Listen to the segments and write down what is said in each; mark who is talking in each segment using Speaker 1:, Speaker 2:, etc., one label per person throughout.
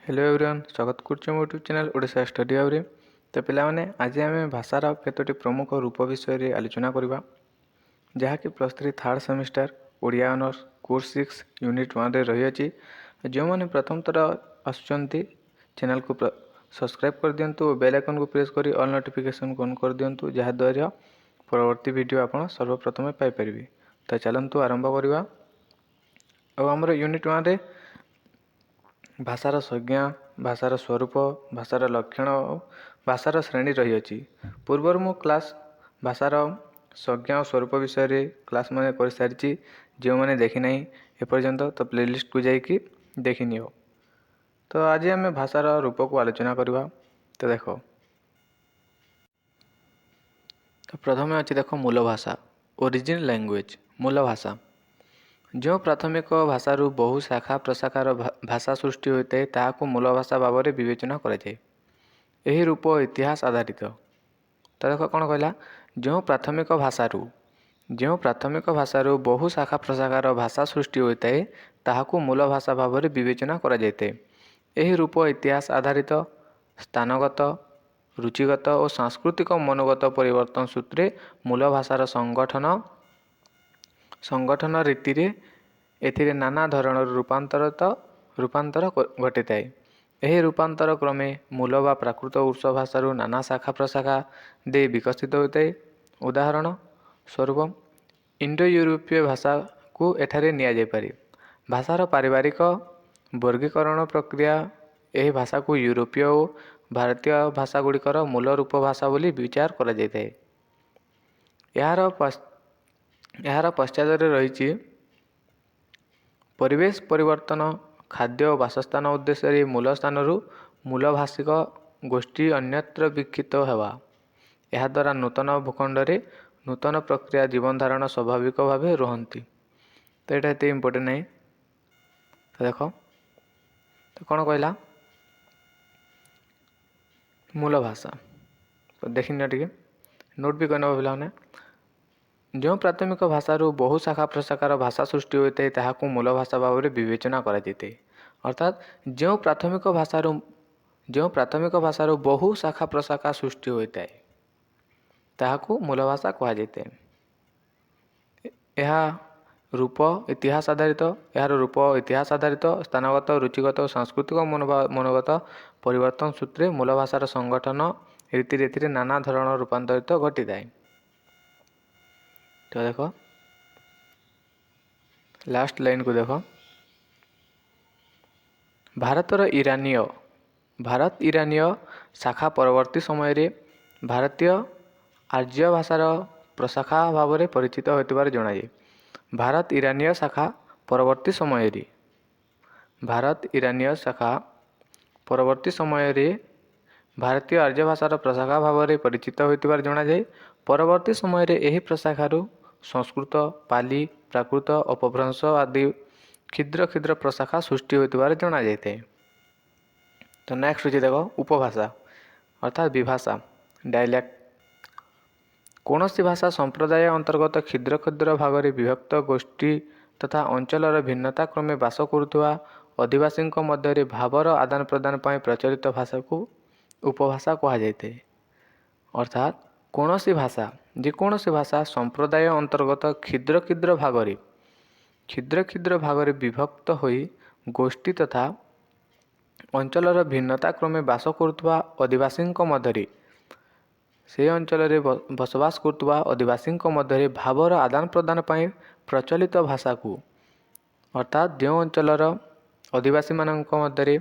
Speaker 1: Hello everyone स्वागत करुच्चे मो YouTube channel Odisha study house. तो पिलाने आज आम भाषार केतोटी प्रमुख रूप विषय रे आलोचना करबा जहाँकि +3 third semester Odia honours course 6 unit 1 रे रही अछि। जो मैंने प्रथम थर आसुचंती चैनल को सब्सक्राइब कर दियंतु और बेल आइकन को प्रेस करी ऑल नोटिफिकेशन को ऑन कर दियंतु जहाँ द्वारा परवर्ती वीडियो आपण सर्वप्रथमे पाई परिबे। तो चलंतु आरंभ करबा। और हमर यूनिट 1 रे भाषार संज्ञा भाषार स्वरूप भाषार लक्षण और भाषार श्रेणी रही अछि। पूर्वर मु क्लास भाषार संज्ञा और स्वरूप विषय रे क्लास मैंने कर सारी। जो मैंने देखी ना एपर्यंत तो प्लेलिस्ट को जाइए देखी नियो। तो आज आम भाषार रूप को आलोचना करवा। तो देख तो प्रथम अच्छी देख मूल भाषा ओरिजिन लैंग्वेज मूल भाषा जो प्राथमिक भाषारू बहु शाखा प्रशाखार भाषा सृष्टि होता है ताकू मूल भाषा भाव में विवेचना कराए। यही रूप इतिहास आधारित। तो देख कौन कहला जो प्राथमिक भाषारू बहु शाखा प्रशाखार भाषा सृष्टि होता है ताकू मूल भाषा भाव में विवेचना कराए। यही रूप इतिहास आधारित स्थानगत रुचिगत और सांस्कृतिक मनोगत परिवर्तन सूत्रे मूल भाषार संगठन रीति रे एथिरे नाना धरणर रूपांतर घटी थाए। यही रूपांतर क्रमे मूल बा प्राकृत उत्स भाषारू नाना शाखा प्रशाखा दे विकसित होता है। उदाहरण स्वरूप इंडो यूरोपीय भाषा को एठारे निया जाय पारे। भाषार पारिवारिक वर्गीकरण प्रक्रिया यही भाषा को यूरोपीय और भारतीय भाषा गुड़िकर मूल रूप भाषा बोली विचार करा जाय थाए। यार पश्चात रही परिवेश परिवर्तन खाद्य और बासस्थान उद्देश्य मूल स्थान मूल भाषिक गोष्ठी अन्यत्र विक्षिप्त होगा। यह द्वारा नूतन भूखंड रे नूतन प्रक्रिया जीवन धारण स्वाभाविक भाव रुहंती। तो यहाँ एत इम्पोर्टेंट नहीं। तो देख तो कौन कहला मूल भाषा तो देखनी टे नोट भी करने पिलाने जो प्राथमिक भाषारू बहु शाखा प्रशाखार भाषा सृष्टि होता है ताकू मूल भाषा भाव में विवेचना कराए। अर्थात जो प्राथमिक भाषारू बहु शाखा प्रशाखा सृष्टि होता है ताकू मूल भाषा कहुए। यह रूप इतिहास आधारित स्थानगत रुचिगत और सांस्कृतिक मनोगत परिवर्तन सूत्रे मूल भाषार संगठन रीति नाना धरण रूपांतरित घटी थाए। तो देख लास्ट लाइन को देख भारत ईरानीय शाखा परवर्ती समय भारतीय आर्य भाषार प्रशाखा भाव में परिचित होता जनाए। भारत ईरानीय शाखा परवर्ती समय भारतीय आर्य भाषार प्रशाखा भाव में परिचित होता जनाए। परवर्ती समय यही प्रशाखारू संस्कृत पाली प्राकृत अपभ्रंश आदि क्षुद्र क्षुद्र प्रशाखा सृष्टि होता जना जाए। तो नेक्स्ट होची देख उपभाषा अर्थात विभाषा डायलैक्ट कौन सी भाषा संप्रदाय अंतर्गत क्षुद्र क्षुद्र भाग में विभक्त गोष्ठी तथा अंचलर भिन्नता क्रमे बास करुवा अधिवासी मध्य भावर आदान प्रदान पर प्रचलित भाषा को उपभाषा कहुए। अर्थात कौन सी भाषा जेकोसी भाषा संप्रदाय अंतर्गत क्षुद्र क्षुद्र भाग में विभक्त होई गोष्ठी तथा अंचलर भिन्नता क्रमे बास करुवा आदिवासी मध्य से अंचल बसवास करुवा आदिवासी मध्य भावर आदान प्रदान पर प्रचलित भाषा को अर्थात जो अंचलर आदिवासी मध्य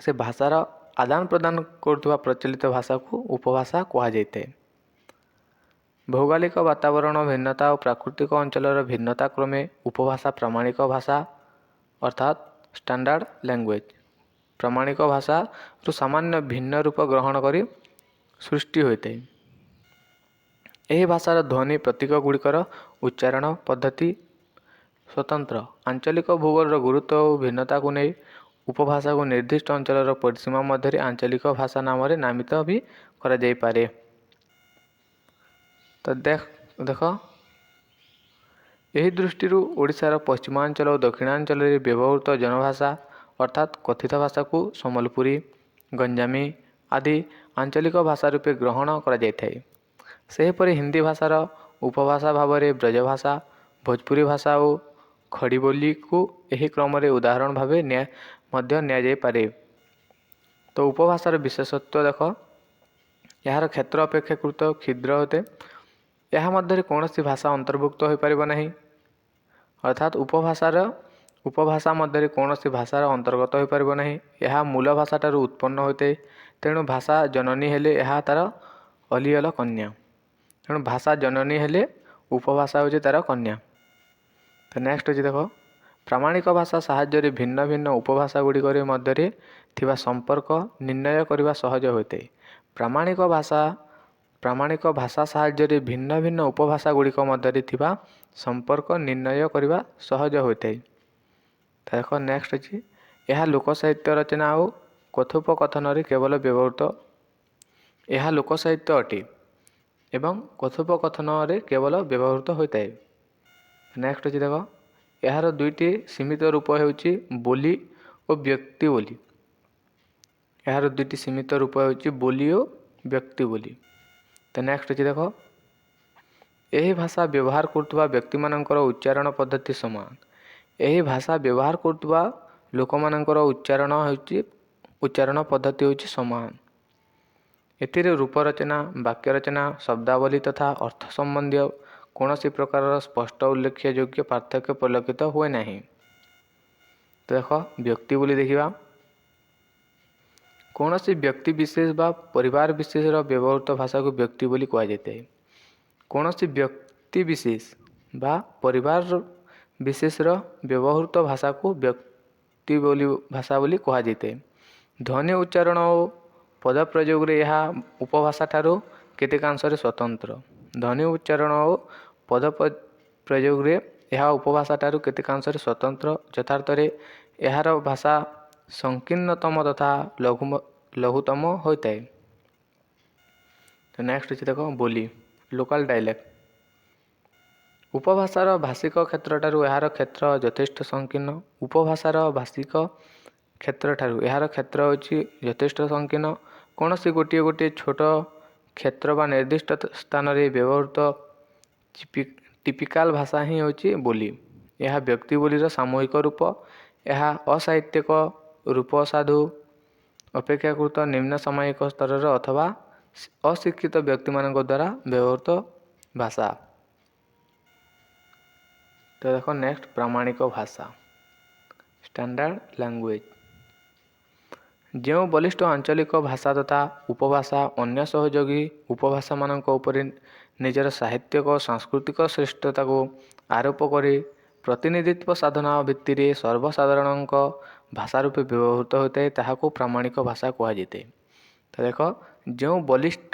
Speaker 1: से भाषार आदान प्रदान करुवा प्रचलित भाषा को उपभाषा कहुए। भौगोलिक वातावरण भिन्नता और प्राकृतिक अंचलर भिन्नता क्रमे उपभाषा प्रामाणिक भाषा अर्थात स्टैंडर्ड लैंग्वेज प्रामाणिक भाषा रू सामान्य भिन्न रूप ग्रहण करी सृष्टि होता है। यही भाषार ध्वनि प्रतीक गुड़िकर उच्चारण पद्धति स्वतंत्र आंचलिक भूगोल गुरुत्व और भिन्नता को नहीं उपभाषा को निर्दिष्ट अंचलर परिसीमा मध्य आंचलिक भाषा नाम नामित भी करा जाई पारे। तो देख यही दृष्टि ओडिशार पश्चिमांचल और दक्षिणांचल व्यवहृत जनभाषा ଅର୍ଥାତ୍ କଥିତ ଭାଷାକୁ ସମ୍ବଲପୁରୀ, ଗଞ୍ଜାମୀ ଆଦି ଆଞ୍ଚଳିକ ଭାଷା ରୂପେ ଗ୍ରହଣ କରାଯାଇଥାଏ। ସେହିପରି ହିନ୍ଦୀ ଭାଷାର ଉପଭାଷା ଭାବରେ ବ୍ରଜଭାଷା, ଭୋଜପୁରୀ ଭାଷା ଓ ଖଡ଼ି ବୋଲିକୁ ଏହି କ୍ରମରେ ଉଦାହରଣ ଭାବେ ମଧ୍ୟ ନିଆଯାଇପାରେ। ତ ଉପଭାଷାର ବିଶେଷତ୍ୱ ଦେଖ, ଏହାର କ୍ଷେତ୍ର ଅପେକ୍ଷାକୃତ କ୍ଷୁଦ୍ର ଅଟେ। ଏହା ମଧ୍ୟରେ କୌଣସି ଭାଷା ଅନ୍ତର୍ଭୁକ୍ତ ହୋଇପାରିବ ନାହିଁ। ଅର୍ଥାତ୍ ଉପଭାଷା ମଧ୍ୟରେ କୌଣସି ଭାଷାର ଅନ୍ତର୍ଗତ ହୋଇପାରିବ ନାହିଁ। ଏହା ମୂଳ ଭାଷାଠାରୁ ଉତ୍ପନ୍ନ ହୋଇଥାଏ। ତେଣୁ ଭାଷା ଜନନୀ ହେଲେ ଏହା ତା'ର ଅଲିଅଳ କନ୍ୟା। ତେଣୁ ଭାଷା ଜନନୀ ହେଲେ ଉପଭାଷା ହେଉଛି ତା'ର କନ୍ୟା। ତ ନେକ୍ସଟ ହେଉଛି ଦେଖ, ପ୍ରାମାଣିକ ଭାଷା ସାହାଯ୍ୟରେ ଭିନ୍ନ ଭିନ୍ନ ଉପଭାଷା ଗୁଡ଼ିକରେ ମଧ୍ୟରେ ଥିବା ସମ୍ପର୍କ ନିର୍ଣ୍ଣୟ କରିବା ସହଜ ହୋଇଥାଏ। ପ୍ରାମାଣିକ ଭାଷା ସାହାଯ୍ୟରେ ଭିନ୍ନ ଭିନ୍ନ ଉପଭାଷା ଗୁଡ଼ିକ ମଧ୍ୟରେ ଥିବା ସମ୍ପର୍କ ନିର୍ଣ୍ଣୟ କରିବା ସହଜ ହୋଇଥାଏ। ଦେଖ ନେକ୍ସଟ ଅଛି, ଏହା ଲୋକସାହିତ୍ୟ ରଚନା ଓ କଥୋପକଥନରେ କେବଳ ବ୍ୟବହୃତ। ଏହା ଲୋକସାହିତ୍ୟ ଅଟେ ଏବଂ କଥୋପକଥନରେ କେବଳ ବ୍ୟବହୃତ ହୋଇଥାଏ। ନେକ୍ସଟ ଅଛି ଦେଖ, ଏହାର ଦୁଇଟି ସୀମିତ ରୂପ ହେଉଛି ବୋଲି ଓ ବ୍ୟକ୍ତି ବୋଲି। ଏହାର ଦୁଇଟି ସୀମିତ ରୂପ ହେଉଛି ବୋଲି ଓ ବ୍ୟକ୍ତି ବୋଲି। ତ ନେକ୍ସଟ ଅଛି ଦେଖ, ଏହି ଭାଷା ବ୍ୟବହାର କରୁଥିବା ବ୍ୟକ୍ତିମାନଙ୍କର ଉଚ୍ଚାରଣ ପଦ୍ଧତି ସମାନ। ଏହି ଭାଷା ବ୍ୟବହାର କରୁଥିବା ଲୋକମାନଙ୍କର ଉଚ୍ଚାରଣ ପଦ୍ଧତି ହେଉଛି ସମାନ। ଏଥିରେ ରୂପ ରଚନା, ବାକ୍ୟ ରଚନା, ଶବ୍ଦାବଳୀ ତଥା ଅର୍ଥ ସମ୍ବନ୍ଧୀୟ କୌଣସି ପ୍ରକାରର ସ୍ପଷ୍ଟ ଉଲ୍ଲେଖ୍ୟ ଯୋଗ୍ୟ ପାର୍ଥକ୍ୟ ପରିଲକ୍ଷିତ ହୁଏ ନାହିଁ। ତ ଦେଖ ବ୍ୟକ୍ତି ବୋଲି ଦେଖିବା, କୌଣସି ବ୍ୟକ୍ତି ବିଶେଷ ବା ପରିବାର ବିଶେଷର ବ୍ୟବହୃତ ଭାଷାକୁ ବ୍ୟକ୍ତି ବୋଲି କୁହାଯାଇଥାଏ। କୌଣସି ବ୍ୟକ୍ତି ବିଶେଷ ବା ପରିବାର ବିଶେଷର ବ୍ୟବହୃତ ଭାଷାକୁ ବ୍ୟକ୍ତି ଭାଷା ବୋଲି କୁହାଯାଇଥାଏ। ଧ୍ୱନି ଉଚ୍ଚାରଣ ଓ ପଦ ପ୍ରୟୋଗରେ ଏହା ଉପଭାଷା ଠାରୁ କେତେକାଂଶରେ ସ୍ୱତନ୍ତ୍ର। ଧ୍ୱନି ଉଚ୍ଚାରଣ ଓ ପଦ ପ୍ରୟୋଗରେ ଏହା ଉପଭାଷା ଠାରୁ କେତେକାଂଶରେ ସ୍ୱତନ୍ତ୍ର। ଯଥାର୍ଥରେ ଏହାର ଭାଷା ସଂକୀର୍ଣ୍ଣତମ ତଥା ଲଘୁତମ ହୋଇଥାଏ। ତ ନେକ୍ସଟ ଅଛି ଦେଖ, ବୋଲି ଲୋକାଲ ଡାଇଲେକ୍ଟ। ଉପଭାଷାର ଭାଷିକ କ୍ଷେତ୍ରଠାରୁ ଏହାର କ୍ଷେତ୍ର ଯଥେଷ୍ଟ ସଂକୀର୍ଣ୍ଣ। ଉପଭାଷାର ଭାଷିକ କ୍ଷେତ୍ରଠାରୁ ଏହାର କ୍ଷେତ୍ର ହେଉଛି ଯଥେଷ୍ଟ ସଂକୀର୍ଣ୍ଣ। କୌଣସି ଗୋଟିଏ ଛୋଟ କ୍ଷେତ୍ର ବା ନିର୍ଦ୍ଦିଷ୍ଟ ସ୍ଥାନରେ ବ୍ୟବହୃତ ଟିପିକାଲ ଭାଷା ହିଁ ହେଉଛି ବୋଲି। ଏହା ବ୍ୟକ୍ତି ବୋଲିର ସାମୂହିକ ରୂପ। ଏହା ଅସାହିତ୍ୟିକ ରୂପ ସାଧୁ ଅପେକ୍ଷାକୃତ ନିମ୍ନ ସାମୟିକ ସ୍ତରର ଅଥବା ଅଶିକ୍ଷିତ ବ୍ୟକ୍ତିମାନଙ୍କ ଦ୍ୱାରା ବ୍ୟବହୃତ ଭାଷା। ତ ଦେଖ ନେକ୍ସଟ, ପ୍ରାମାଣିକ ଭାଷା ଷ୍ଟାଣ୍ଡାର୍ଡ ଲାଙ୍ଗୁଏଜ। ଯେଉଁ ବଳିଷ୍ଠ ଆଞ୍ଚଳିକ ଭାଷା ତଥା ଉପଭାଷା ଅନ୍ୟ ସହଯୋଗୀ ଉପଭାଷାମାନଙ୍କ ଉପରେ ନିଜର ସାହିତ୍ୟିକ ଓ ସାଂସ୍କୃତିକ ଶ୍ରେଷ୍ଠତାକୁ ଆରୋପ କରି ପ୍ରତିନିଧିତ୍ୱ ସାଧନା ଭିତ୍ତିରେ ସର୍ବସାଧାରଣଙ୍କ ଭାଷା ରୂପେ ବ୍ୟବହୃତ ହୋଇଥାଏ, ତାହାକୁ ପ୍ରାମାଣିକ ଭାଷା କୁହାଯାଇଥାଏ। ତ ଦେଖ, ଯେଉଁ ବଳିଷ୍ଠ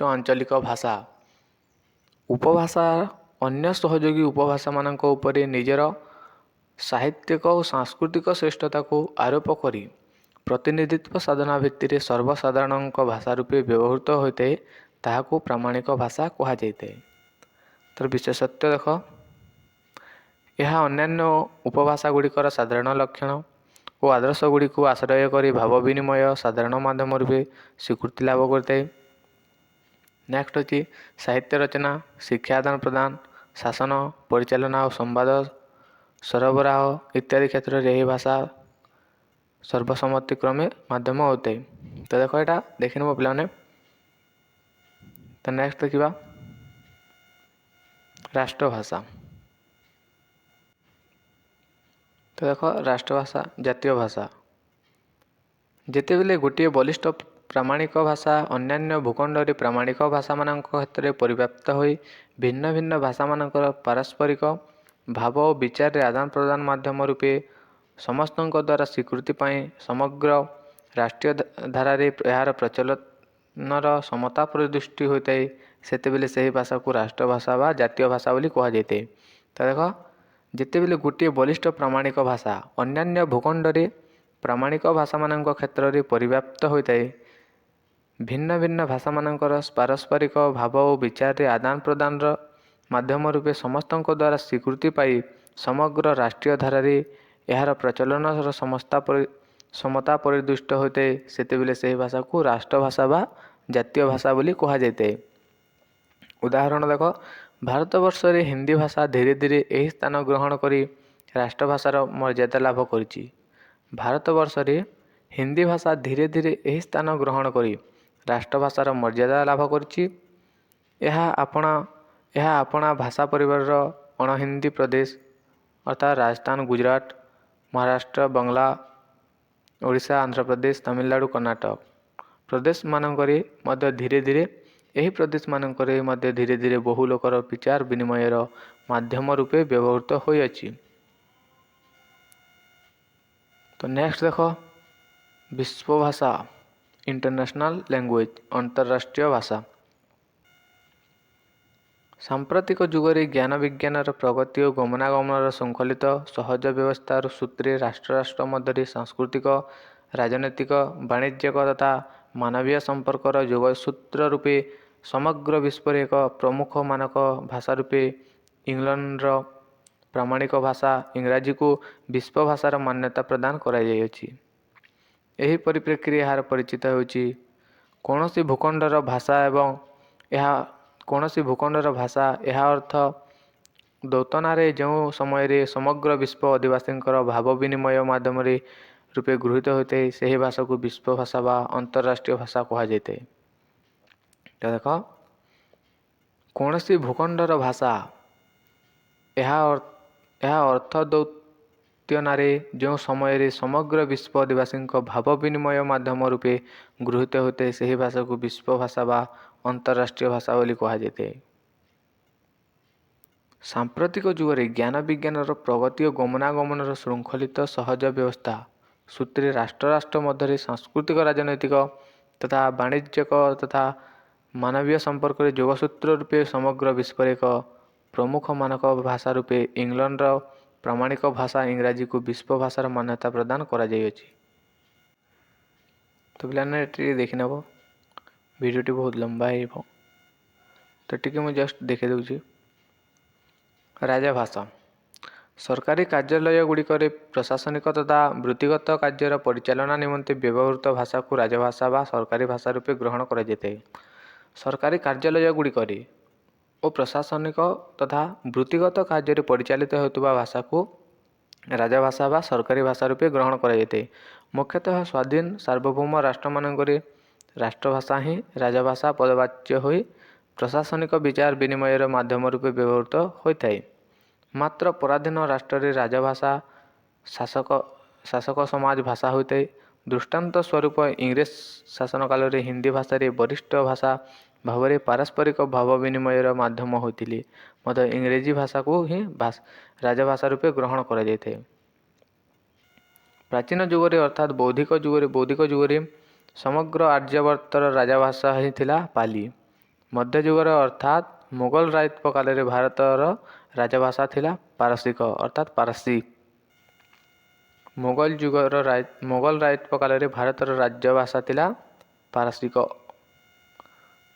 Speaker 1: ଆଞ୍ଚଳିକ ଭାଷା ଉପଭାଷା ଅନ୍ୟ ସହଯୋଗୀ ଉପଭାଷାମାନଙ୍କ ଉପରେ ନିଜର ସାହିତ୍ୟିକ ଓ ସାଂସ୍କୃତିକ ଶ୍ରେଷ୍ଠତାକୁ ଆରୋପ କରି ପ୍ରତିନିଧିତ୍ୱ ସାଧନା ଭିତ୍ତିରେ ସର୍ବସାଧାରଣଙ୍କ ଭାଷା ରୂପେ ବ୍ୟବହୃତ ହୋଇଥାଏ, ତାହାକୁ ପ୍ରାମାଣିକ ଭାଷା କୁହାଯାଇଥାଏ। ତାର ବିଶେଷତ୍ୱ ଦେଖ, ଏହା ଅନ୍ୟାନ୍ୟ ଉପଭାଷା ଗୁଡ଼ିକର ସାଧାରଣ ଲକ୍ଷଣ ଓ ଆଦର୍ଶ ଗୁଡ଼ିକୁ ଆଶ୍ରୟ କରି ଭାବ ବିନିମୟ ସାଧାରଣ ମାଧ୍ୟମ ରୂପେ ସ୍ୱୀକୃତି ଲାଭ କରିଥାଏ। ନେକ୍ସଟ ଅଛି ସାହିତ୍ୟ ରଚନା, ଶିକ୍ଷା ଆଦାନ ପ୍ରଦାନ, ଶାସନ ପରିଚାଳନା ଓ ସମ୍ବାଦ ସରବରାହ ଇତ୍ୟାଦି କ୍ଷେତ୍ରରେ ଏହି ଭାଷା ସର୍ବସମ୍ମତିକ୍ରମେ ମାଧ୍ୟମ ହୋଇଥାଏ। ତ ଦେଖ ଏଇଟା ଦେଖିନେବ ପିଲାମାନେ। ତ ନେକ୍ସଟ ଦେଖିବା ରାଷ୍ଟ୍ରଭାଷା। ତ ଦେଖ ରାଷ୍ଟ୍ରଭାଷା ଜାତୀୟ ଭାଷା। ଯେତେବେଳେ ଗୋଟିଏ ବଳିଷ୍ଠ ପ୍ରାମାଣିକ ଭାଷା ଅନ୍ୟାନ୍ୟ ଭୂଖଣ୍ଡରେ ପ୍ରାମାଣିକ ଭାଷାମାନଙ୍କ କ୍ଷେତ୍ରରେ ପରିବ୍ୟାପ୍ତ ହୋଇ ଭିନ୍ନ ଭିନ୍ନ ଭାଷାମାନଙ୍କର ପାରସ୍ପରିକ ଭାବ ଓ ବିଚାରରେ ଆଦାନ ପ୍ରଦାନ ମାଧ୍ୟମ ରୂପେ ସମସ୍ତଙ୍କ ଦ୍ୱାରା ସ୍ୱୀକୃତି ପାଇଁ ସମଗ୍ର ରାଷ୍ଟ୍ରୀୟ ଧାରାରେ ଏହାର ପ୍ରଚଳନର ସମତା ପରିଦୃଷ୍ଟି ହୋଇଥାଏ, ସେତେବେଳେ ସେହି ଭାଷାକୁ ରାଷ୍ଟ୍ରଭାଷା ବା ଜାତୀୟ ଭାଷା ବୋଲି କୁହାଯାଇଥାଏ। ତ ଦେଖ, ଯେତେବେଳେ ଗୋଟିଏ ବଳିଷ୍ଠ ପ୍ରାମାଣିକ ଭାଷା ଅନ୍ୟାନ୍ୟ ଭୂଖଣ୍ଡରେ ପ୍ରାମାଣିକ ଭାଷାମାନଙ୍କ କ୍ଷେତ୍ରରେ ପରିବ୍ୟାପ୍ତ ହୋଇଥାଏ, ଭିନ୍ନ ଭିନ୍ନ ଭାଷାମାନଙ୍କର ପାରସ୍ପରିକ ଭାବ ଓ ବିଚାରରେ ଆଦାନ ପ୍ରଦାନର ମାଧ୍ୟମ ରୂପେ ସମସ୍ତଙ୍କ ଦ୍ୱାରା ସ୍ୱୀକୃତି ପାଇ ସମଗ୍ର ରାଷ୍ଟ୍ରୀୟ ଧାରାରେ ଏହାର ପ୍ରଚଳନର ସମତା ପରିଦୃଷ୍ଟ ହୋଇଥାଏ ସେତେବେଳେ ସେହି ଭାଷାକୁ ରାଷ୍ଟ୍ରଭାଷା ବା ଜାତୀୟ ଭାଷା ବୋଲି କୁହାଯାଇଥାଏ। ଉଦାହରଣ ଦେଖ, ଭାରତବର୍ଷରେ ହିନ୍ଦୀ ଭାଷା ଧୀରେ ଧୀରେ ଏହି ସ୍ଥାନ ଗ୍ରହଣ କରି ରାଷ୍ଟ୍ରଭାଷାର ମର୍ଯ୍ୟାଦା ଲାଭ କରିଛି। ଭାରତବର୍ଷରେ ହିନ୍ଦୀ ଭାଷା ଧୀରେ ଧୀରେ ଏହି ସ୍ଥାନ ଗ୍ରହଣ କରି ରାଷ୍ଟ୍ରଭାଷାର ମର୍ଯ୍ୟାଦା ଲାଭ କରିଛି। ଏହା ଆପଣା ଭାଷା ପରିବାରର ଅଣ-ହିନ୍ଦୀ ପ୍ରଦେଶ ଅର୍ଥାତ୍ ରାଜସ୍ଥାନ, ଗୁଜରାଟ, ମହାରାଷ୍ଟ୍ର, ବାଂଲା, ଓଡ଼ିଶା, ଆନ୍ଧ୍ରପ୍ରଦେଶ, ତାମିଲନାଡୁ, କର୍ଣ୍ଣାଟକ ପ୍ରଦେଶମାନଙ୍କରେ ମଧ୍ୟ ଧୀରେ ଧୀରେ ବହୁ ଲୋକର ବିଚାର ବିନିମୟର ମାଧ୍ୟମ ରୂପେ ବ୍ୟବହୃତ ହୋଇଅଛି। ତ ନେକ୍ସଟ ଦେଖ, ବିଶ୍ୱଭାଷା ଇଣ୍ଟରନ୍ୟାସନାଲ ଲାଙ୍ଗୁଏଜ, ଅନ୍ତରାଷ୍ଟ୍ରୀୟ ଭାଷା। ସାମ୍ପ୍ରତିକ ଯୁଗରେ ଜ୍ଞାନ ବିଜ୍ଞାନର ପ୍ରଗତି ଓ ଗମନାଗମନର ଶୃଙ୍ଖଳିତ ସହଜ ବ୍ୟବସ୍ଥାର ସୂତ୍ରେ ରାଷ୍ଟ୍ର ମଧ୍ୟରେ ସାଂସ୍କୃତିକ, ରାଜନୈତିକ, ବାଣିଜ୍ୟିକ ତଥା ମାନବୀୟ ସମ୍ପର୍କର ଯୋଗସୂତ୍ର ରୂପେ ସମଗ୍ର ବିଶ୍ୱରେ ଏକ ପ୍ରମୁଖ ମାନକ ଭାଷା ରୂପେ ଇଂଲଣ୍ଡର ପ୍ରାମାଣିକ ଭାଷା ଇଂରାଜୀକୁ ବିଶ୍ୱଭାଷାର ମାନ୍ୟତା ପ୍ରଦାନ କରାଯାଇଅଛି। ଏହି ପରିପ୍ରେକ୍ଷୀରେ ଏହାର ପରିଚିତ ହେଉଛି କୌଣସି ଭୂଖଣ୍ଡର ଭାଷା ଏହା ଅର୍ଥ ଦୌତନାରେ ଯେଉଁ ସମୟରେ ସମଗ୍ର ବିଶ୍ୱ ଅଧିବାସୀଙ୍କର ଭାବ ବିନିମୟ ମାଧ୍ୟମ ରୂପେ ଗୃହୀତ ହୋଇଥାଏ ସେହି ଭାଷାକୁ ବିଶ୍ୱଭାଷା ବା ଅନ୍ତରାଷ୍ଟ୍ରୀୟ ଭାଷା କୁହାଯାଇଥାଏ। ତ ଦେଖ, କୌଣସି ଭୂଖଣ୍ଡର ଭାଷା ଏହା ଅର୍ଥ ଦୌତ୍ୟନାରେ ଯେଉଁ ସମୟରେ ସମଗ୍ର ବିଶ୍ୱ ଅଧିବାସୀଙ୍କ ଭାବ ବିନିମୟ ମାଧ୍ୟମ ରୂପେ ଗୃହୀତ ହୋଇଥାଏ ସେହି ଭାଷାକୁ ବିଶ୍ୱଭାଷା ବା ଅନ୍ତରାଷ୍ଟ୍ରୀୟ ଭାଷା ବୋଲି କୁହାଯାଇଥାଏ। ସାମ୍ପ୍ରତିକ ଯୁଗରେ ଜ୍ଞାନ ବିଜ୍ଞାନର ପ୍ରଗତି ଓ ଗମନାଗମନର ଶୃଙ୍ଖଳିତ ସହଜ ବ୍ୟବସ୍ଥା ସୂତ୍ରେ ରାଷ୍ଟ୍ର ମଧ୍ୟରେ ସାଂସ୍କୃତିକ, ରାଜନୈତିକ ତଥା ବାଣିଜ୍ୟିକ ତଥା ମାନବୀୟ ସମ୍ପର୍କରେ ଯୋଗସୂତ୍ର ରୂପେ ସମଗ୍ର ବିଶ୍ୱରେ ଏକ ପ୍ରମୁଖ ମାନକ ଭାଷା ରୂପେ ଇଂଲଣ୍ଡର ପ୍ରାମାଣିକ ଭାଷା ଇଂରାଜୀକୁ ବିଶ୍ୱଭାଷାର ମାନ୍ୟତା ପ୍ରଦାନ କରାଯାଇଅଛି। ତ ପିଲାମାନେ ଟିକେ ଦେଖିନେବ, ଭିଡ଼ିଓଟି ବହୁତ ଲମ୍ବା ହେବ ତ ଟିକେ ମୁଁ ଜଷ୍ଟ ଦେଖାଇ ଦେଉଛି। ରାଜଭାଷା ସରକାରୀ କାର୍ଯ୍ୟାଳୟଗୁଡ଼ିକରେ ପ୍ରଶାସନିକ ତଥା ବୃତ୍ତିଗତ କାର୍ଯ୍ୟର ପରିଚାଳନା ନିମନ୍ତେ ବ୍ୟବହୃତ ଭାଷାକୁ ରାଜଭାଷା ବା ସରକାରୀ ଭାଷା ରୂପେ ଗ୍ରହଣ କରାଯାଇଥାଏ। ସରକାରୀ କାର୍ଯ୍ୟାଳୟଗୁଡ଼ିକରେ ଓ ପ୍ରଶାସନିକ ତଥା ବୃତ୍ତିଗତ କାର୍ଯ୍ୟରେ ପରିଚାଳିତ ହେଉଥିବା ଭାଷାକୁ ରାଜଭାଷା ବା ସରକାରୀ ଭାଷା ରୂପେ ଗ୍ରହଣ କରାଯାଇଥାଏ। ମୁଖ୍ୟତଃ ସ୍ୱାଧୀନ ସାର୍ବଭୌମ ରାଷ୍ଟ୍ରମାନଙ୍କରେ ରାଷ୍ଟ୍ରଭାଷା ହିଁ ରାଜଭାଷା ପଦବାଚ୍ୟ ହୋଇ ପ୍ରଶାସନିକ ବିଚାର ବିନିମୟର ମାଧ୍ୟମ ରୂପେ ବ୍ୟବହୃତ ହୋଇଥାଏ। ମାତ୍ର ପରାଧୀନ ରାଷ୍ଟ୍ରରେ ରାଜଭାଷା ଶାସକ ସମାଜ ଭାଷା ହୋଇଥାଏ। ଦୃଷ୍ଟାନ୍ତ ସ୍ୱରୂପ ଇଂରେଜ ଶାସନ କାଳରେ ହିନ୍ଦୀ ଭାଷାରେ ବରିଷ୍ଠ ଭାଷା ଭାବରେ ପାରସ୍ପରିକ ଭାବ ବିନିମୟର ମାଧ୍ୟମ ହୋଇଥିଲେ ମଧ୍ୟ ଇଂରେଜୀ ଭାଷାକୁ ହିଁ ରାଜଭାଷା ରୂପେ ଗ୍ରହଣ କରାଯାଇଥାଏ। ପ୍ରାଚୀନ ଯୁଗରେ ଅର୍ଥାତ୍ ବୌଦ୍ଧିକ ଯୁଗରେ ସମଗ୍ର ଆର୍ଯ୍ୟାବର୍ତ୍ତର ରାଜଭାଷା ହିଁ ଥିଲା ପାଲି। ମଧ୍ୟଯୁଗର ଅର୍ଥାତ୍ ମୋଗଲ ରାଜତ୍ୱ କାଳରେ ଭାରତର ରାଜଭାଷା ଥିଲା ପାରସିକ ଅର୍ଥାତ୍ ପାରସୀ। ମୋଗଲ ରାଜତ୍ୱ କାଳରେ ଭାରତର ରାଜଭାଷା ଥିଲା ପାରସିକ।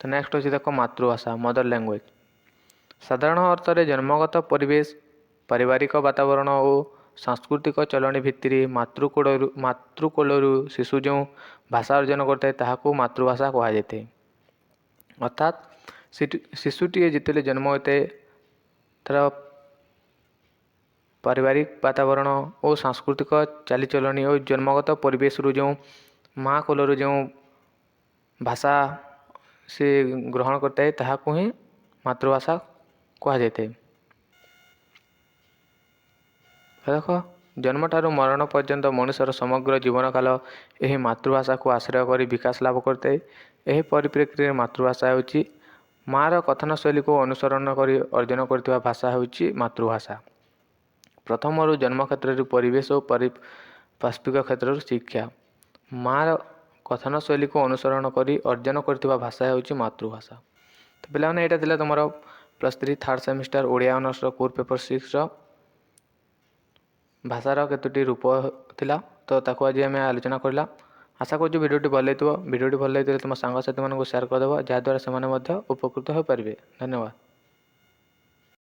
Speaker 1: ତ ନେକ୍ସଟ ହେଉଛି ଦେଖ, ମାତୃଭାଷା ମଦର ଲାଙ୍ଗୁଏଜ। ସାଧାରଣ ଅର୍ଥରେ ଜନ୍ମଗତ ପରିବେଶ, ପାରିବାରିକ ବାତାବରଣ ଓ ସାଂସ୍କୃତିକ ଚଳଣି ଭିତ୍ତିରେ ମାତୃକୋଳରୁ ଶିଶୁ ଯେଉଁ ଭାଷା ଅର୍ଜନ କରିଥାଏ ତାହାକୁ ମାତୃଭାଷା କୁହାଯାଇଥାଏ। ଅର୍ଥାତ୍ ଶିଶୁଟିଏ ଯେତେବେଳେ ଜନ୍ମ ହୋଇଥାଏ ତା'ର ପାରିବାରିକ ବାତାବରଣ ଓ ସାଂସ୍କୃତିକ ଚାଲିଚଳଣି ଓ ଜନ୍ମଗତ ପରିବେଶରୁ ଯେଉଁ ମା କୋଳରୁ ଯେଉଁ ଭାଷା ସେ ଗ୍ରହଣ କରିଥାଏ ତାହାକୁ ହିଁ ମାତୃଭାଷା କୁହାଯାଇଥାଏ। ଦେଖ, ଜନ୍ମଠାରୁ ମରଣ ପର୍ଯ୍ୟନ୍ତ ମଣିଷର ସମଗ୍ର ଜୀବନକାଳ ଏହି ମାତୃଭାଷାକୁ ଆଶ୍ରୟ କରି ବିକାଶ ଲାଭ କରିଥାଏ। ଏହି ପରିପ୍ରେକ୍ଷୀରେ ମାତୃଭାଷା ହେଉଛି ମା'ର କଥନ ଶୈଳୀକୁ ଅନୁସରଣ କରି ଅର୍ଜନ କରିଥିବା ଭାଷା ହେଉଛି ମାତୃଭାଷା। ପ୍ରଥମରୁ ଜନ୍ମ କ୍ଷେତ୍ରରୁ ପରିବେଶ ଓ ପାରିପାର୍ଶ୍ୱିକ କ୍ଷେତ୍ରରୁ ଶିକ୍ଷା, ମା'ର କଥନ ଶୈଳୀକୁ ଅନୁସରଣ କରି ଅର୍ଜନ କରିଥିବା ଭାଷା ହେଉଛି ମାତୃଭାଷା। ତ ପିଲାମାନେ, ଏଇଟା ଥିଲା ତୁମର +3 ଥାର୍ଡ଼ ସେମିଷ୍ଟାର ଓଡ଼ିଆ ଅନର୍ସର କୋର୍ ପେପର୍ 6ର ଭାଷାର କେତୋଟି ରୂପ ଥିଲା। ତ ତାକୁ ଆଜି ଆମେ ଆଲୋଚନା କରିଲା। ଆଶା କରୁଛୁ ଭିଡ଼ିଓଟି ଭଲ ଲାଗିଥିବ। ଭିଡ଼ିଓଟି ଭଲ ଲାଗିଥିଲେ ତୁମ ସାଙ୍ଗସାଥିମାନଙ୍କୁ ସେୟାର କରିଦେବ ଯାହାଦ୍ୱାରା ସେମାନେ ମଧ୍ୟ ଉପକୃତ ହୋଇପାରିବେ। ଧନ୍ୟବାଦ।